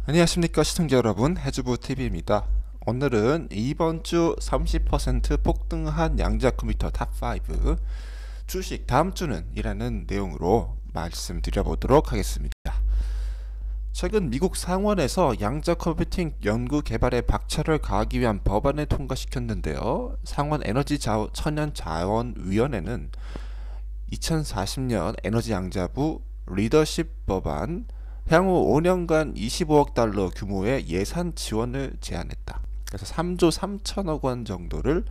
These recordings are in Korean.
안녕하십니까 시청자 여러분, 해주부TV입니다. 오늘은 이번 주 30% 폭등한 양자 컴퓨터 탑5 주식 다음 주는 이라는 내용으로 말씀드려보도록 하겠습니다. 최근 미국 상원에서 양자 컴퓨팅 연구 개발에 박차를 가하기 위한 법안을 통과시켰는데요. 상원 천연자원위원회는 2040년 에너지 양자부 리더십 법안 향후 5년간 25억 달러 규모의 예산 지원을 제안했다. 그래서 3조 3천억 원 정도를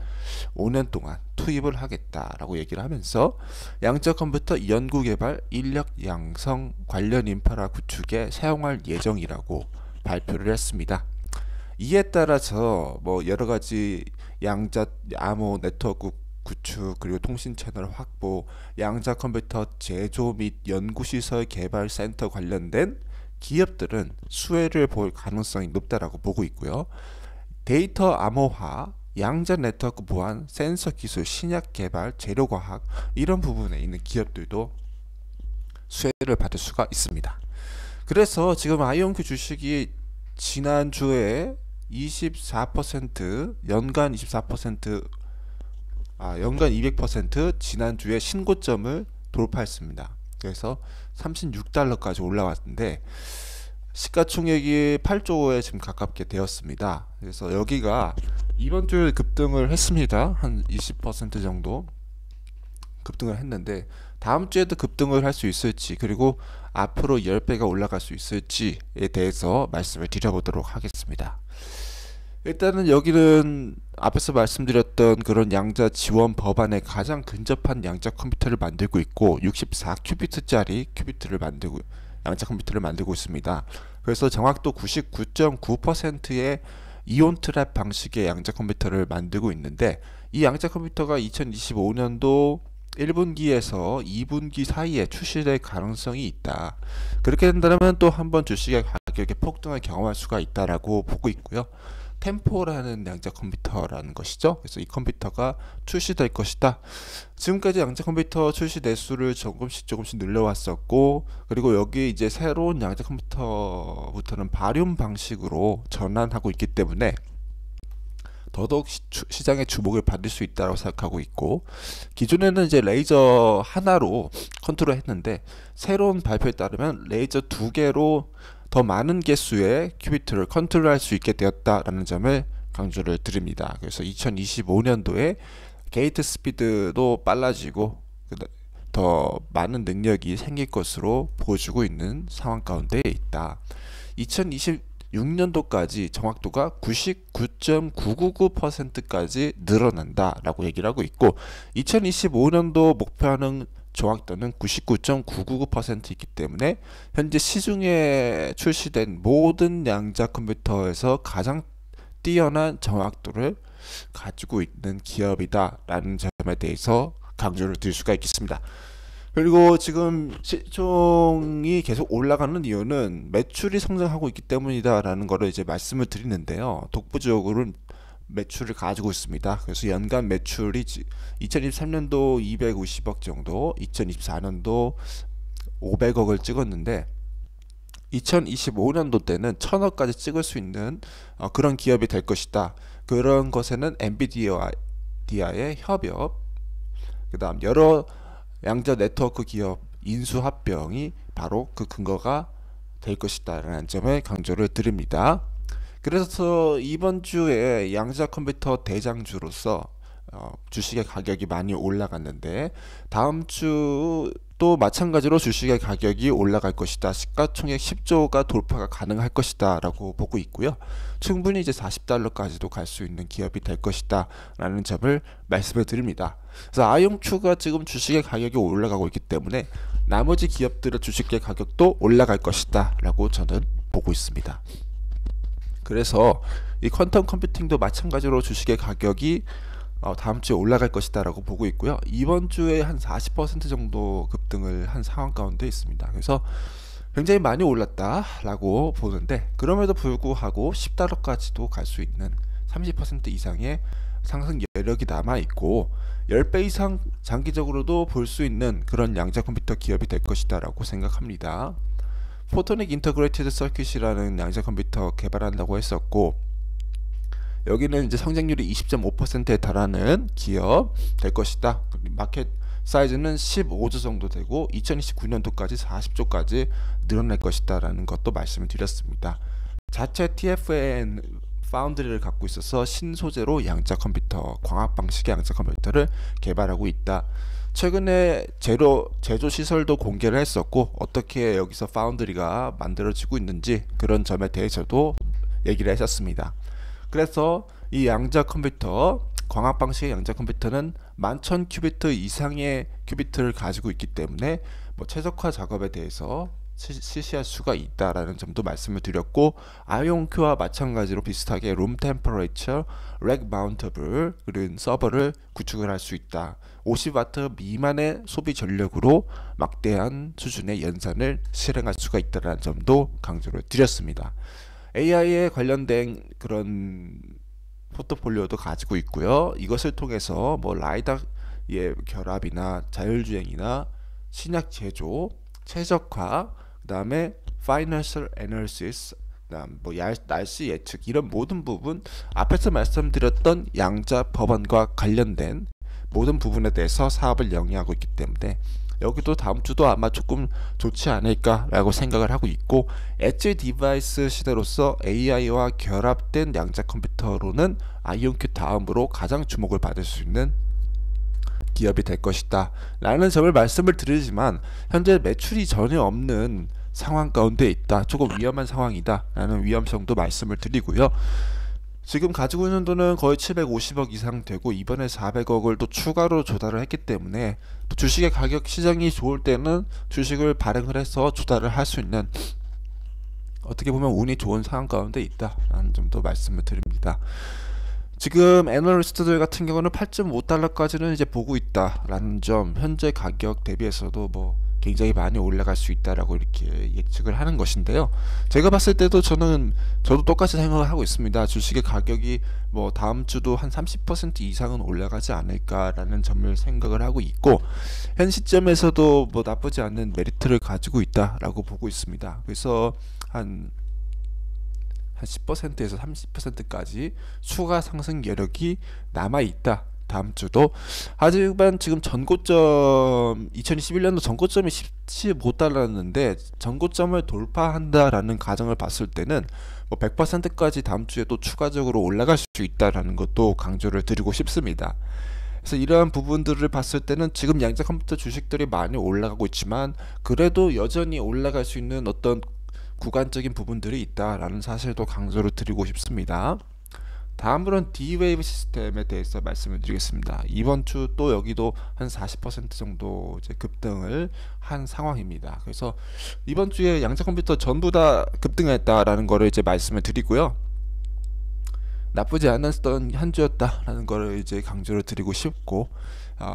5년 동안 투입을 하겠다라고 얘기를 하면서 양자 컴퓨터 연구 개발 인력 양성 관련 인프라 구축에 사용할 예정이라고 발표를 했습니다. 이에 따라서 여러 가지 양자 암호 네트워크 구축, 그리고 통신 채널 확보, 양자 컴퓨터 제조 및 연구시설 개발 센터 관련된 기업들은 수혜를 볼 가능성이 높다라고 보고 있고요. 데이터 암호화, 양자 네트워크 보안, 센서 기술, 신약 개발, 재료과학 이런 부분에 있는 기업들도 수혜를 받을 수가 있습니다. 그래서 지금 아이온큐 주식이 지난주에 24% 연간 24% 연간 200% 지난주에 신고점을 돌파했습니다. 그래서 36달러까지 올라왔는데 시가총액이 8조에 지금 가깝게 되었습니다. 그래서 여기가 이번 주에 급등을 했습니다. 한 20% 정도 급등을 했는데 다음 주에도 급등을 할 수 있을지, 그리고 앞으로 10배가 올라갈 수 있을지에 대해서 말씀을 드려보도록 하겠습니다. 일단은 여기는 앞에서 말씀드렸던 그런 양자 지원 법안에 가장 근접한 양자 컴퓨터를 만들고 있고 64큐비트짜리 양자 컴퓨터를 만들고 있습니다. 그래서 정확도 99.9%의 이온 트랩 방식의 양자 컴퓨터를 만들고 있는데, 이 양자 컴퓨터가 2025년도 1분기에서 2분기 사이에 출시될 가능성이 있다. 그렇게 된다면 또 한번 주식의 가격의 폭등을 경험할 수가 있다라고 보고 있고요. 템포라는 양자 컴퓨터라는 것이죠. 그래서 이 컴퓨터가 출시될 것이다. 지금까지 양자 컴퓨터 출시 대수를 조금씩 늘려왔었고, 그리고 여기 이제 새로운 양자 컴퓨터부터는 바륨 방식으로 전환하고 있기 때문에 더더욱 시장의 주목을 받을 수 있다고 생각하고 있고, 기존에는 이제 레이저 하나로 컨트롤 했는데 새로운 발표에 따르면 레이저 2개로 더 많은 개수의 큐비트를 컨트롤할 수 있게 되었다라는 점을 강조를 드립니다. 그래서 2025년도에 게이트 스피드도 빨라지고 더 많은 능력이 생길 것으로 보여주고 있는 상황 가운데 있다. 2026년도까지 정확도가 99.999%까지 늘어난다라고 얘기를 하고 있고, 2025년도 목표하는 정확도는 99.999%이기 때문에 현재 시중에 출시된 모든 양자 컴퓨터에서 가장 뛰어난 정확도를 가지고 있는 기업이다 라는 점에 대해서 강조를 드릴 수가 있겠습니다. 그리고 지금 시총이 계속 올라가는 이유는 매출이 성장하고 있기 때문이다 라는 거를 이제 말씀을 드리는데요. 독보적으로 매출을 가지고 있습니다. 그래서 연간 매출이 2023년도 250억 정도, 2024년도 500억을 찍었는데 2025년도 때는 1000억까지 찍을 수 있는 그런 기업이 될 것이다. 그런 것에는 엔비디아의 협업, 그 다음 여러 양자 네트워크 기업 인수합병이 바로 그 근거가 될 것이다 라는 점을 강조를 드립니다. 그래서 이번 주에 양자 컴퓨터 대장주로서 주식의 가격이 많이 올라갔는데, 다음 주도 마찬가지로 주식의 가격이 올라갈 것이다. 시가총액 10조가 돌파가 가능할 것이다 라고 보고 있고요. 충분히 이제 40달러까지도 갈 수 있는 기업이 될 것이다 라는 점을 말씀을 드립니다. 그래서 아이온큐가 지금 주식의 가격이 올라가고 있기 때문에 나머지 기업들의 주식의 가격도 올라갈 것이다 라고 저는 보고 있습니다. 그래서 이 퀀텀 컴퓨팅도 마찬가지로 주식의 가격이 다음 주에 올라갈 것이다 라고 보고 있고요. 이번 주에 한 40% 정도 급등을 한 상황 가운데 있습니다. 그래서 굉장히 많이 올랐다 라고 보는데, 그럼에도 불구하고 10달러까지도 갈 수 있는 30% 이상의 상승 여력이 남아 있고 10배 이상 장기적으로도 볼 수 있는 그런 양자 컴퓨터 기업이 될 것이다 라고 생각합니다. 포토닉 인터그레이티드 서킷이라는 양자 컴퓨터 개발한다고 했었고, 여기는 이제 성장률이 20.5%에 달하는 기업 될 것이다. 마켓 사이즈는 15조 정도 되고 2029년도까지 40조까지 늘어날 것이다 라는 것도 말씀을 드렸습니다. 자체 TFN 파운드리를 갖고 있어서 신소재로 양자 컴퓨터, 광학 방식의 양자 컴퓨터를 개발하고 있다. 최근에 제조 시설도 공개를 했었고, 어떻게 여기서 파운드리가 만들어지고 있는지 그런 점에 대해서도 얘기를 했었습니다. 그래서 이 양자 컴퓨터, 광학 방식의 양자 컴퓨터는 11,000큐비트 이상의 큐비트를 가지고 있기 때문에 최적화 작업에 대해서 실시할 수가 있다라는 점도 말씀을 드렸고, 아이온큐와 마찬가지로 비슷하게 룸 템퍼레이처 렉 마운터블 그런 서버를 구축을 할 수 있다. 50W 미만의 소비 전력으로 막대한 수준의 연산을 실행할 수가 있다라는 점도 강조를 드렸습니다. AI에 관련된 그런 포트폴리오도 가지고 있고요. 이것을 통해서 라이다의 결합이나 자율주행이나 신약 제조, 최적화, 그 다음에 Financial Analysis, 그다음 날씨 예측, 이런 모든 부분, 앞에서 말씀드렸던 양자 법안과 관련된 모든 부분에 대해서 사업을 영위하고 있기 때문에 여기도 다음 주도 아마 조금 좋지 않을까라고 생각을 하고 있고, 엣지 디바이스 시대로서 AI와 결합된 양자 컴퓨터로는 아이온큐 다음으로 가장 주목을 받을 수 있는 기업이 될 것이다 라는 점을 말씀을 드리지만, 현재 매출이 전혀 없는 상황 가운데 있다, 조금 위험한 상황이다 라는 위험성도 말씀을 드리고요. 지금 가지고 있는 돈은 거의 750억 이상 되고, 이번에 400억을 또 추가로 조달을 했기 때문에 또 주식의 가격 시장이 좋을 때는 주식을 발행을 해서 조달을 할 수 있는, 어떻게 보면 운이 좋은 상황 가운데 있다 라는 점도 말씀을 드립니다. 지금 애널리스트들 같은 경우는 8.5달러까지는 이제 보고 있다 라는 점, 현재 가격 대비해서도 굉장히 많이 올라갈 수 있다라고 이렇게 예측을 하는 것인데요. 제가 봤을 때도 저도 똑같이 생각을 하고 있습니다. 주식의 가격이 다음 주도 한 30% 이상은 올라가지 않을까라는 점을 생각을 하고 있고, 현 시점에서도 나쁘지 않은 메리트를 가지고 있다라고 보고 있습니다. 그래서 한 10%에서 30%까지 추가 상승 여력이 남아 있다. 다음 주도. 하지만 지금 전고점, 2021년도 전고점이 15달러였는데 전고점을 돌파한다라는 가정을 봤을 때는 100%까지 다음 주에 또 추가적으로 올라갈 수 있다라는 것도 강조를 드리고 싶습니다. 그래서 이러한 부분들을 봤을 때는 지금 양자 컴퓨터 주식들이 많이 올라가고 있지만, 그래도 여전히 올라갈 수 있는 어떤 구간적인 부분들이 있다라는 사실도 강조를 드리고 싶습니다. 다음으로는 D-Wave 시스템에 대해서 말씀을 드리겠습니다. 이번 주 또 여기도 한 40% 정도 이제 급등을 한 상황입니다. 그래서 이번 주에 양자 컴퓨터 전부 다 급등했다라는 거를 이제 말씀을 드리고요. 나쁘지 않았던 한 주였다라는 거를 이제 강조를 드리고 싶고,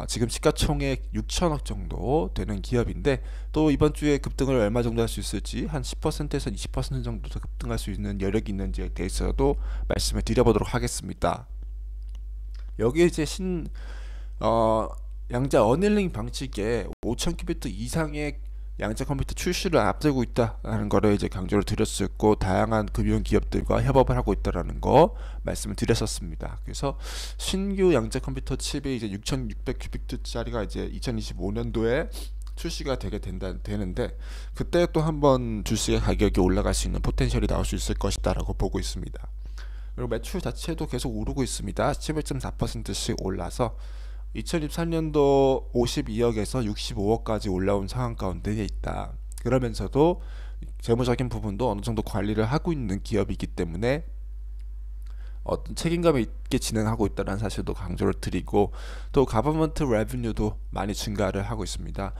지금 시가총액 6천억 정도 되는 기업인데, 또 이번 주에 급등을 얼마 정도 할 수 있을지, 한 10%에서 20% 정도 더 급등할 수 있는 여력이 있는지에 대해서도 말씀을 드려보도록 하겠습니다. 여기에 이제 양자 어닐링 방식의 5000큐비트 이상의 양자 컴퓨터 출시를 앞두고 있다라는 거를 이제 강조를 드렸었고, 다양한 금융 기업들과 협업을 하고 있다라는 거 말씀을 드렸었습니다. 그래서 신규 양자 컴퓨터 칩이 이제 6600큐비트짜리가 이제 2025년도에 출시가 되는데, 그때 또 한번 주식의 가격이 올라갈 수 있는 포텐셜이 나올 수 있을 것이다라고 보고 있습니다. 그리고 매출 자체도 계속 오르고 있습니다. 11.4%씩 올라서 2024년도 52억에서 65억까지 올라온 상황 가운데 있다. 그러면서도 재무적인 부분도 어느 정도 관리를 하고 있는 기업이기 때문에 어떤 책임감 있게 진행하고 있다는 사실도 강조를 드리고, 또 가버먼트 레비뉴도 많이 증가를 하고 있습니다.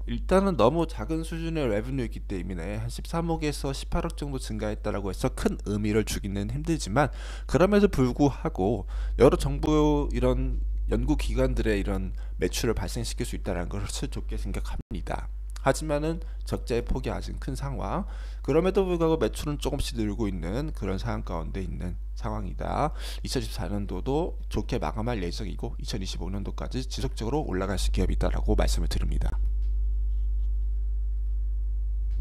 일단은 너무 작은 수준의 레비뉴이기 때문에 한 13억에서 18억 정도 증가했다라고 해서 큰 의미를 주기는 힘들지만, 그럼에도 불구하고 여러 정부 이런 연구기관들의 이런 매출을 발생시킬 수 있다는 것을 좋게 생각합니다. 하지만은 적자의 폭이 아직 큰 상황, 그럼에도 불구하고 매출은 조금씩 늘고 있는 그런 상황 가운데 있는 상황이다. 2024년도도 좋게 마감할 예정이고 2025년도까지 지속적으로 올라갈 기업이다라고 말씀을 드립니다.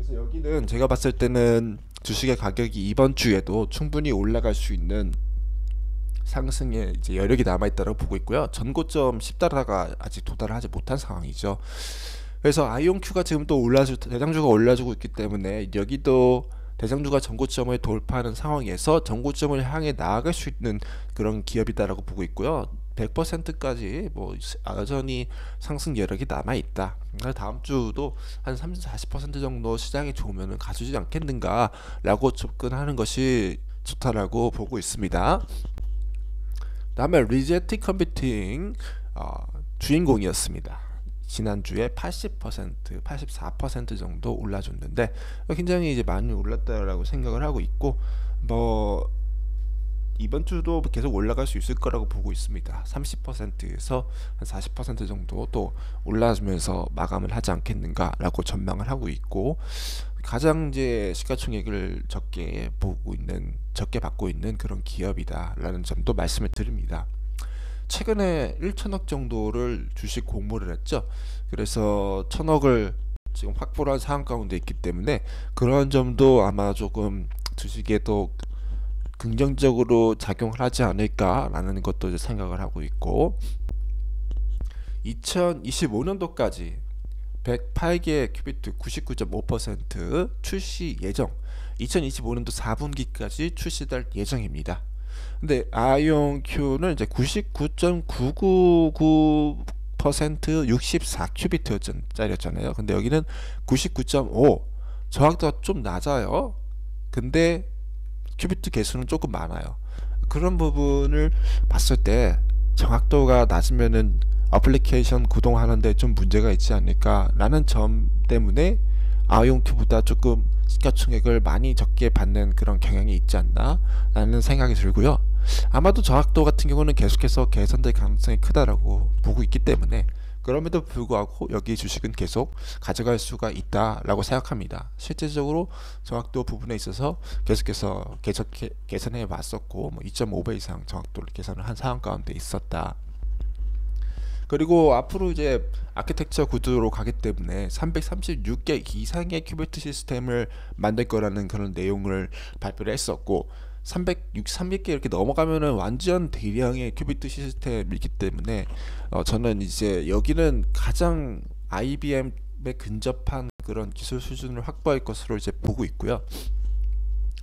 그래서 여기는 제가 봤을 때는 주식의 가격이 이번 주에도 충분히 올라갈 수 있는 상승의 이제 여력이 남아 있다고 보고 있고요. 전고점 10달러가 아직 도달하지 못한 상황이죠. 그래서 아이온큐가 지금 또 대장주가 올라주고 있기 때문에 여기도 대장주가 전고점을 돌파하는 상황에서 전고점을 향해 나아갈 수 있는 그런 기업이다라고 보고 있고요. 100%까지 뭐 여전히 상승 여력이 남아 있다. 다음 주도 한 30-40% 정도 시장이 좋으면 가주지 않겠는가라고 접근하는 것이 좋다라고 보고 있습니다. 다음에 리제티 컴퓨팅 주인공이었습니다. 지난주에 80%, 84% 정도 올라줬는데 굉장히 이제 많이 올랐다라고 생각을 하고 있고, 뭐 이번 주도 계속 올라갈 수 있을 거라고 보고 있습니다. 30%에서 한 40% 정도 또 올라주면서 마감을 하지 않겠는가라고 전망을 하고 있고, 가장 이제 시가총액을 적게 받고 있는 그런 기업이다라는 점도 말씀을 드립니다. 최근에 1천억 정도를 주식 공모를 했죠. 그래서 1천억을 지금 확보한 상황 가운데 있기 때문에 그런 점도 아마 조금 주식에도 긍정적으로 작용을 하지 않을까라는 것도 이제 생각을 하고 있고, 2025년도까지 108개 큐비트 99.5% 출시 예정, 2025년도 4분기까지 출시될 예정입니다. 근데 아이온큐는 이제 99.999% 64큐비트짜리였잖아요. 근데 여기는 99.5, 정확도가 좀 낮아요. 근데 큐비트 개수는 조금 많아요. 그런 부분을 봤을 때 정확도가 낮으면은 어플리케이션 구동하는데 좀 문제가 있지 않을까라는 점 때문에 아이온큐보다 조금 시가총액을 많이 적게 받는 그런 경향이 있지 않나 라는 생각이 들고요. 아마도 정확도 같은 경우는 계속해서 개선될 가능성이 크다라고 보고 있기 때문에, 그럼에도 불구하고 여기 주식은 계속 가져갈 수가 있다라고 생각합니다. 실질적으로 정확도 부분에 있어서 계속해서 개선해 왔었고, 2.5배 이상 정확도를 개선을 한 상황 가운데 있었다. 그리고 앞으로 이제 아키텍처 구조로 가기 때문에 336개 이상의 큐비트 시스템을 만들 거라는 그런 내용을 발표를 했었고, 300개 이렇게 넘어가면은 완전 대량의 큐비트 시스템이기 때문에 저는 이제 여기는 가장 IBM에 근접한 그런 기술 수준을 확보할 것으로 이제 보고 있고요.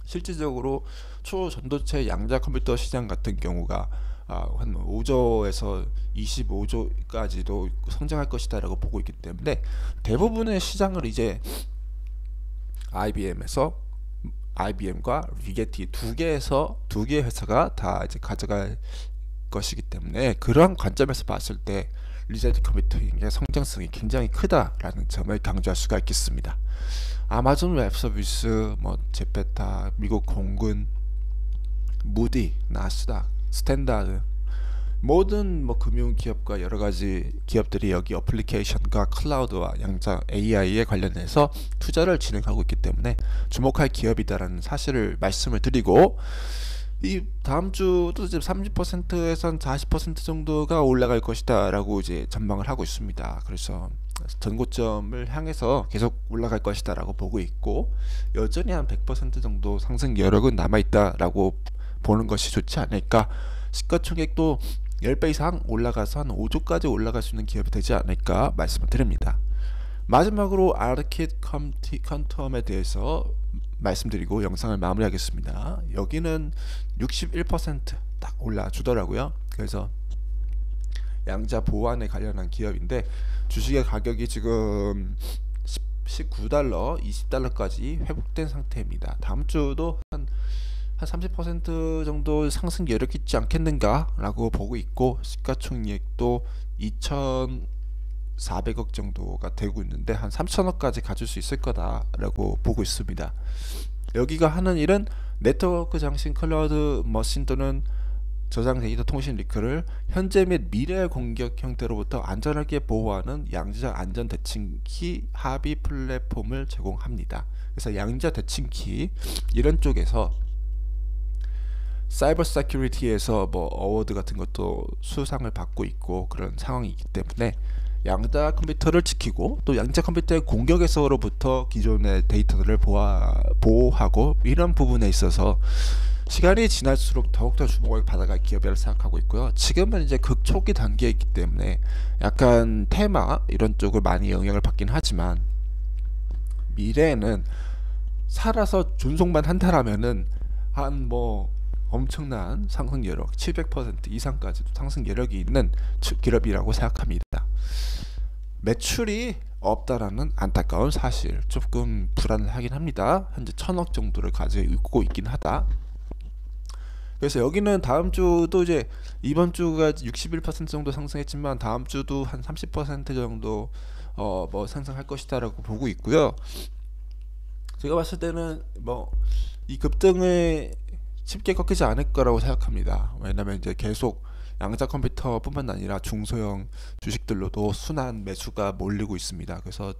실질적으로 초전도체 양자 컴퓨터 시장 같은 경우가 한 5조에서 25조까지도 성장할 것이다라고 보고 있기 때문에 대부분의 시장을 이제 IBM과 리게티 두 개의 회사가 다 이제 가져갈 것이기 때문에, 그러한 관점에서 봤을 때 리제티 컴퓨팅의 성장성이 굉장히 크다라는 점을 강조할 수가 있겠습니다. 아마존 웹서비스, 제페타, 미국 공군, 무디, 나스닥, 스탠다드, 모든 금융기업과 여러가지 기업들이 여기 어플리케이션과 클라우드와 양자 AI에 관련해서 투자를 진행하고 있기 때문에 주목할 기업이다라는 사실을 말씀을 드리고, 이 다음 주도 이제 30%에서 40% 정도가 올라갈 것이다 라고 이제 전망을 하고 있습니다. 그래서 전고점을 향해서 계속 올라갈 것이다 라고 보고 있고, 여전히 한 100% 정도 상승 여력은 남아있다 라고 보는 것이 좋지 않을까. 시가총액도 10배 이상 올라가서 한 5조까지 올라갈 수 있는 기업이 되지 않을까 말씀을 드립니다. 마지막으로 아르킷 퀀텀에 대해서 말씀드리고 영상을 마무리하겠습니다. 여기는 61% 올라주더라고요. 그래서 양자 보안에 관련한 기업인데 주식의 가격이 지금 19달러, 20달러까지 회복된 상태입니다. 다음 주도 한 30% 정도 상승 여력 있지 않겠는가 라고 보고 있고, 시가총액도 2,400억 정도가 되고 있는데 한 3,000억까지 가질 수 있을 거다라고 보고 있습니다. 여기가 하는 일은 네트워크 장신 클라우드 머신 또는 저장 데이터 통신 리크를 현재 및 미래의 공격 형태로부터 안전하게 보호하는 양자 안전 대칭키 합의 플랫폼을 제공합니다. 그래서 양자 대칭키 이런 쪽에서 사이버 세큐리티에서 어워드 같은 것도 수상을 받고 있고 그런 상황이기 때문에 양자 컴퓨터를 지키고 또 양자 컴퓨터의 공격에서로부터 기존의 데이터들을 보호하고 이런 부분에 있어서 시간이 지날수록 더욱더 주목을 받아갈 기업이라고 생각하고 있고요. 지금은 이제 극초기 단계에 있기 때문에 약간 테마 이런 쪽을 많이 영향을 받긴 하지만 미래에는 살아서 존속만 한다라면은 한 뭐 엄청난 상승 여력 700% 이상까지도 상승 여력이 있는 기업이라고 생각합니다. 매출이 없다라는 안타까운 사실, 조금 불안을 하긴 합니다. 현재 1000억 정도를 가지고 있긴 하다. 그래서 여기는 다음 주도 이제 이번 주가 61% 정도 상승했지만 다음 주도 한 30% 정도 뭐 상승할 것이다라고 보고 있고요. 제가 봤을 때는 뭐 이 급등을 쉽게 꺾이지 않을 거라고 생각합니다. 왜냐면 이제 계속 양자 컴퓨터뿐만 아니라 중소형 주식들로도 순환 매수가 몰리고 있습니다. 그래서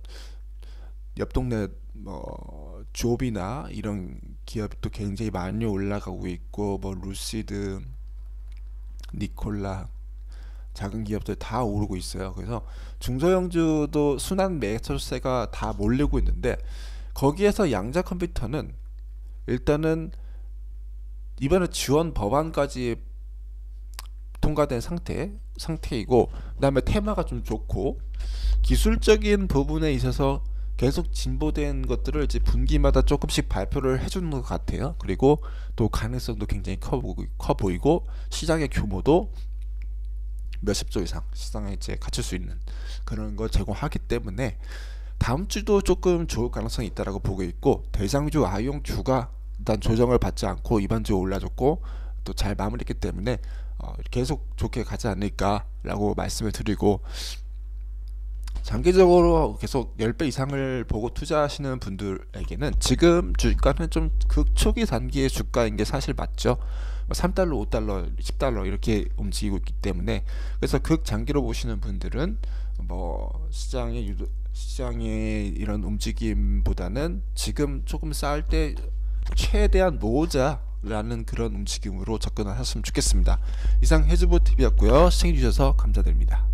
옆 동네 뭐 조비나 이런 기업도 굉장히 많이 올라가고 있고, 뭐 루시드, 니콜라, 작은 기업들 다 오르고 있어요. 그래서 중소형주도 순환 매수세가 다 몰리고 있는데, 거기에서 양자 컴퓨터는 일단은 이번에 지원 법안까지 통과된 상태이고, 그 다음에 테마가 좀 좋고 기술적인 부분에 있어서 계속 진보된 것들을 이제 분기마다 조금씩 발표를 해주는 것 같아요. 그리고 또 가능성도 굉장히 커 보이고 시장의 규모도 몇십 조 이상 시장에 이제 갖출 수 있는 그런 걸 제공하기 때문에 다음 주도 조금 좋을 가능성이 있다라고 보고 있고, 대장주 아이온Q가 일단 조정을 받지 않고 이번 주에 올라줬고 또 잘 마무리했기 때문에 계속 좋게 가지 않을까라고 말씀을 드리고, 장기적으로 계속 10배 이상을 보고 투자하시는 분들에게는 지금 주가는 좀 극초기 단기의 주가인 게 사실 맞죠. 3달러, 5달러, 10달러 이렇게 움직이고 있기 때문에, 그래서 극장기로 보시는 분들은 뭐 시장의 이런 움직임보다는 지금 조금 쌓을 때 최대한 모으자라는 그런 움직임으로 접근을 하셨으면 좋겠습니다. 이상 해즈보TV였고요. 시청해주셔서 감사드립니다.